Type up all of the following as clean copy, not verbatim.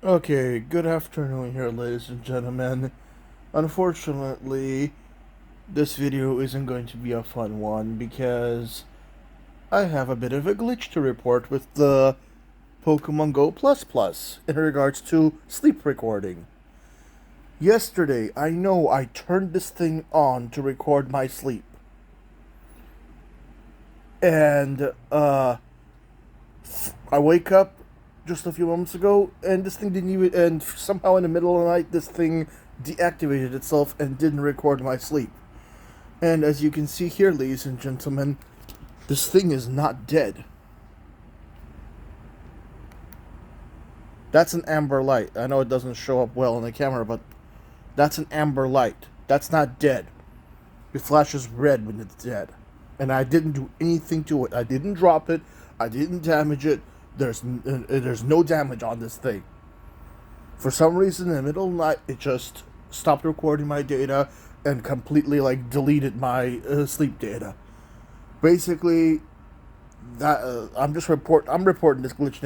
Okay, good afternoon here, ladies and gentlemen. Unfortunately, this video isn't going to be a fun one because I have a bit of a glitch to report with the Pokemon Go Plus Plus in regards to sleep recording. Yesterday, I know I turned this thing on to record my sleep. And, I wake up just a few moments ago, and this thing didn't even, and somehow in the middle of the night, this thing deactivated itself and didn't record my sleep. And as you can see here, ladies and gentlemen, this thing is not dead. That's an amber light. I know it doesn't show up well on the camera, but that's an amber light. That's not dead. It flashes red when it's dead. And I didn't do anything to it. I didn't drop it. I didn't damage it. There's no damage on this thing. For some reason, in the middle of the night, it just stopped recording my data and completely deleted my sleep data. Basically, that I'm reporting this glitch.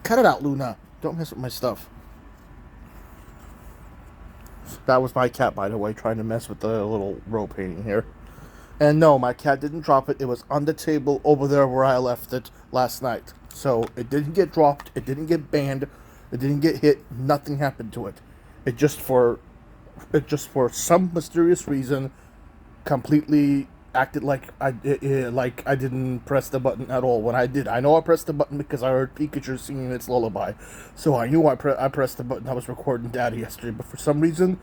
Cut it out, Luna. Don't mess with my stuff. That was my cat, by the way, trying to mess with the little row painting here. And no, my cat didn't drop it. It was on the table over there where I left it last night. So it didn't get dropped. It didn't get banned. It didn't get hit. Nothing happened to it. It just for some mysterious reason completely acted like I didn't press the button at all when I did. I know I pressed the button because I heard Pikachu singing its lullaby. So I knew I pressed the button. I was recording data yesterday, but for some reason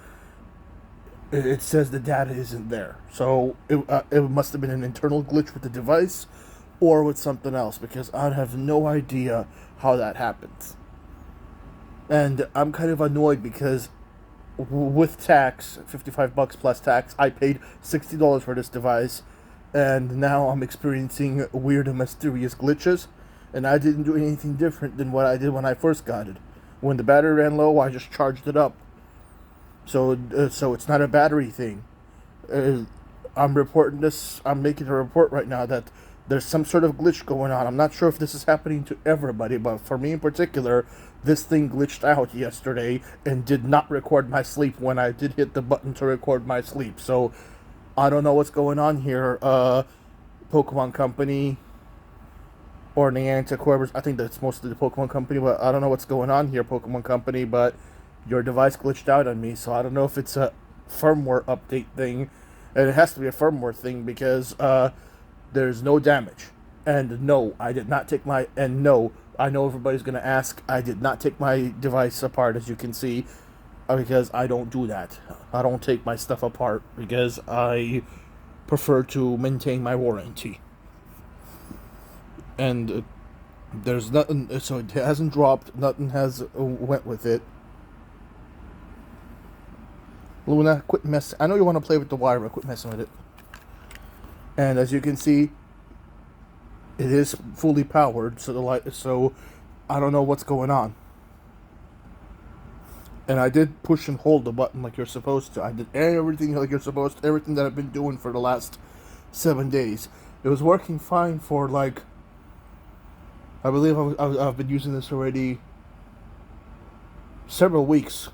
it says the data isn't there. So it must have been an internal glitch with the device or with something else, because I have no idea how that happens. And I'm kind of annoyed because with tax, $55 plus tax, I paid $60 for this device, and now I'm experiencing weird and mysterious glitches, and I didn't do anything different than what I did when I first got it. When the battery ran low, I just charged it up. So it's not a battery thing. I'm reporting this. I'm making a report right now that there's some sort of glitch going on. I'm not sure if this is happening to everybody, but for me in particular, this thing glitched out yesterday and did not record my sleep when I did hit the button to record my sleep. So I don't know what's going on here. Pokemon Company or Niantic, whoever's, I think that's mostly the Pokemon Company, but I don't know what's going on here, Pokemon Company, but your device glitched out on me, so I don't know if it's a firmware update thing, and it has to be a firmware thing because there's no damage. And no, I did not take my, and no, I know everybody's going to ask, I did not take my device apart, as you can see, because I don't do that. I don't take my stuff apart because I prefer to maintain my warranty. And there's nothing, so it hasn't dropped, nothing has went with it. Luna, quit messing. I know you want to play with the wire, but quit messing with it. And as you can see, it is fully powered, so the light. So I don't know what's going on. And I did push and hold the button like you're supposed to. I did everything like you're supposed to. Everything that I've been doing for the last 7 days. It was working fine for I believe I've been using this already several weeks.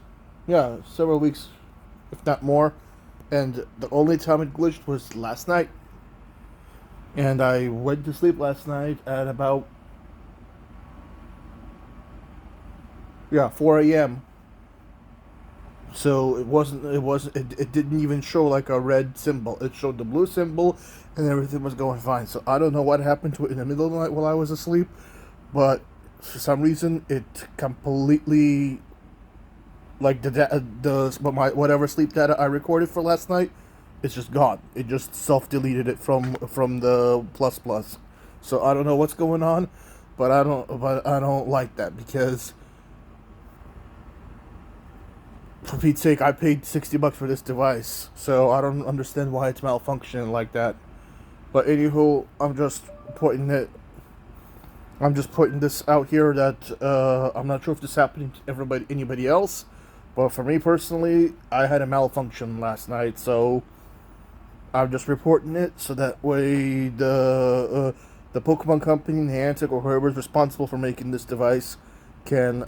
Yeah, several weeks, if not more. And the only time it glitched was last night. And I went to sleep last night at about 4 a.m. So it didn't even show like a red symbol. It showed the blue symbol and everything was going fine. So I don't know what happened to it in the middle of the night while I was asleep, but for some reason it completely, like my whatever sleep data I recorded for last night, it's just gone. It just self-deleted it from the plus. So I don't know what's going on, but I don't like that because For Pete's sake, I paid $60 for this device, so I don't understand why it's malfunctioning like that. But anywho, I'm just putting this out here that I'm not sure if this happened to anybody else, but for me personally, I had a malfunction last night, so I'm just reporting it so that way the Pokemon Company, Niantic, or whoever's responsible for making this device can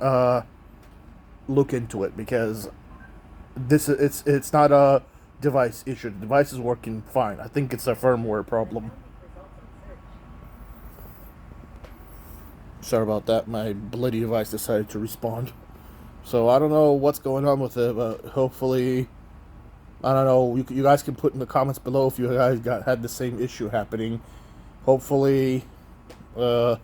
look into it, because it's not a device issue. The device is working fine. I think it's a firmware problem. Sorry about that. My bloody device decided to respawn. So I don't know what's going on with it, but hopefully, I don't know. You guys can put in the comments below if you guys had the same issue happening. Hopefully, the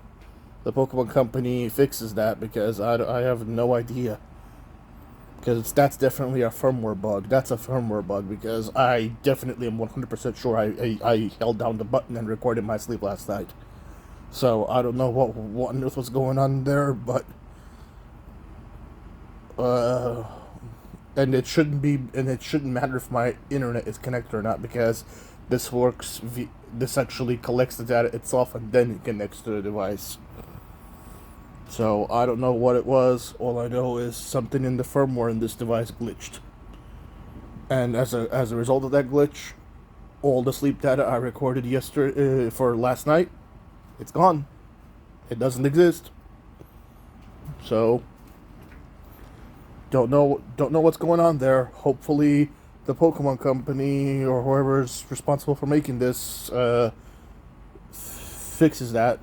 Pokemon Company fixes that, because I have no idea. Because that's definitely a firmware bug. That's a firmware bug, because I definitely am 100% sure I held down the button and recorded my sleep last night. So I don't know what on earth was going on there, but and it shouldn't matter if my internet is connected or not, because this this actually collects the data itself and then it connects to the device. So I don't know what it was. All I know is something in the firmware in this device glitched, and as a result of that glitch, all the sleep data I recorded yesterday for last night, it's gone. It doesn't exist. So don't know what's going on there. Hopefully the Pokemon Company or whoever's responsible for making this fixes that.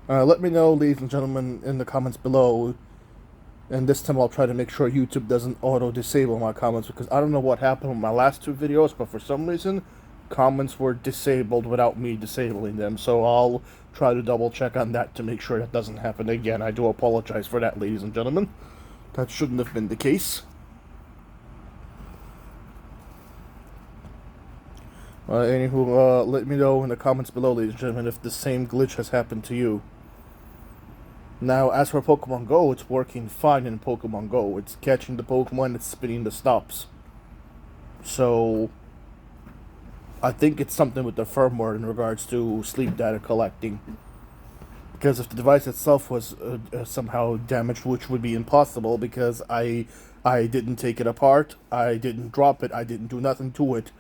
Let me know, ladies and gentlemen, in the comments below. And this time I'll try to make sure YouTube doesn't auto-disable my comments, because I don't know what happened with my last two videos, but for some reason, comments were disabled without me disabling them. So I'll try to double check on that to make sure that doesn't happen again. I do apologize for that, ladies and gentlemen. That shouldn't have been the case. Anywho, let me know in the comments below, ladies and gentlemen, if the same glitch has happened to you. Now, as for Pokemon Go, it's working fine in Pokemon Go. It's catching the Pokemon, it's spinning the stops. So, I think it's something with the firmware in regards to sleep data collecting. Because if the device itself was somehow damaged, which would be impossible, because I didn't take it apart, I didn't drop it, I didn't do nothing to it.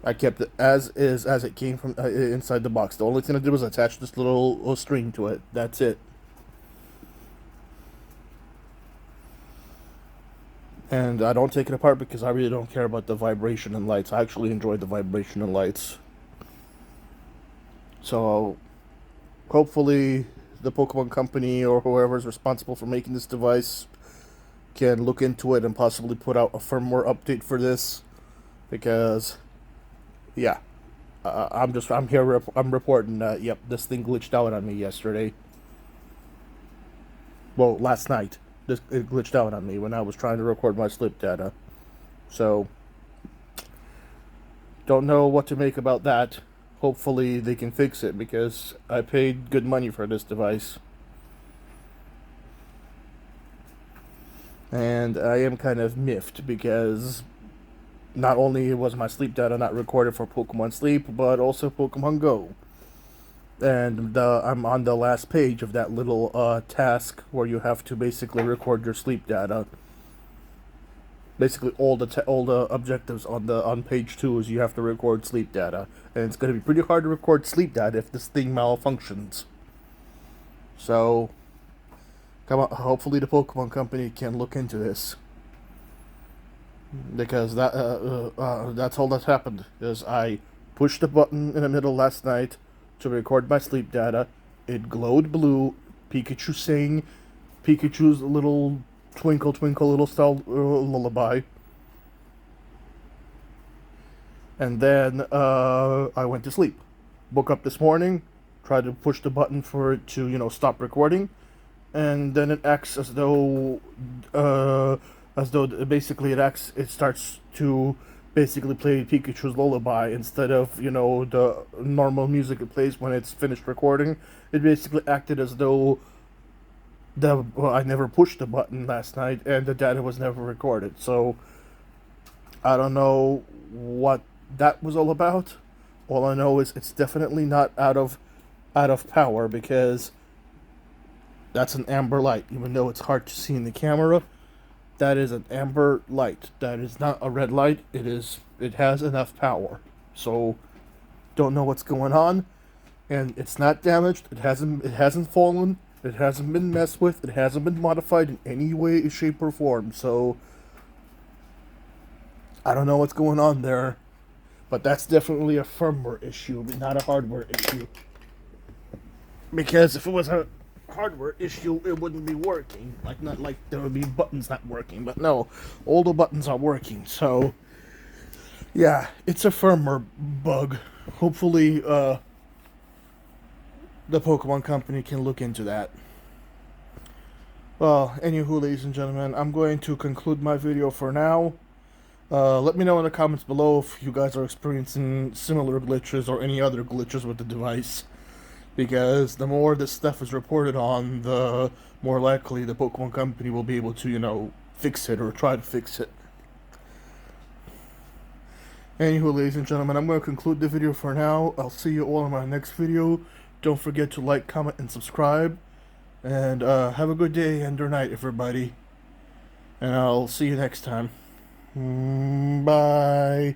I kept it as is, as it came from inside the box. The only thing I did was attach this little string to it. That's it. And I don't take it apart because I really don't care about the vibration and lights. I actually enjoy the vibration and lights. So, hopefully, the Pokemon Company or whoever's responsible for making this device can look into it and possibly put out a firmware update for this. Because, yeah, I'm reporting that, yep, this thing glitched out on me yesterday. Well, last night. It glitched out on me when I was trying to record my sleep data. So, don't know what to make about that. Hopefully they can fix it, because I paid good money for this device. And I am kind of miffed, because not only was my sleep data not recorded for Pokemon Sleep, but also Pokemon Go. And I'm on the last page of that little task where you have to basically record your sleep data. Basically, all the objectives on page 2 is you have to record sleep data, and it's going to be pretty hard to record sleep data if this thing malfunctions. So, come on, hopefully the Pokemon Company can look into this, because that's all that happened. Is I pushed the button in the middle last night to record my sleep data. It glowed blue. Pikachu sang Pikachu's little twinkle twinkle little star lullaby. And then I went to sleep. Woke up this morning, tried to push the button for it to, stop recording, and then it acts as though basically it starts to basically play Pikachu's lullaby instead of, the normal music it plays when it's finished recording. It basically acted as though Well, I never pushed the button last night, and the data was never recorded. So I don't know what that was all about. All I know is it's definitely not out of power, because that's an amber light. Even though it's hard to see in the camera, that is an amber light. That is not a red light. It has enough power. So don't know what's going on, and it's not damaged. It hasn't fallen. It hasn't been messed with. It hasn't been modified in any way, shape, or form. So I don't know what's going on there, but that's definitely a firmware issue, not a hardware issue. Because if it was a hardware issue, it wouldn't be working. Not like there would be buttons not working, but no, all the buttons are working. So yeah, it's a firmware bug. Hopefully, the Pokemon Company can look into that. Well, anywho, ladies and gentlemen, I'm going to conclude my video for now. Let me know in the comments below if you guys are experiencing similar glitches or any other glitches with the device. Because the more this stuff is reported on, the more likely the Pokemon Company will be able to, fix it or try to fix it. Anywho, ladies and gentlemen, I'm going to conclude the video for now. I'll see you all in my next video. Don't forget to like, comment, and subscribe. And have a good day and or night, everybody. And I'll see you next time. Bye.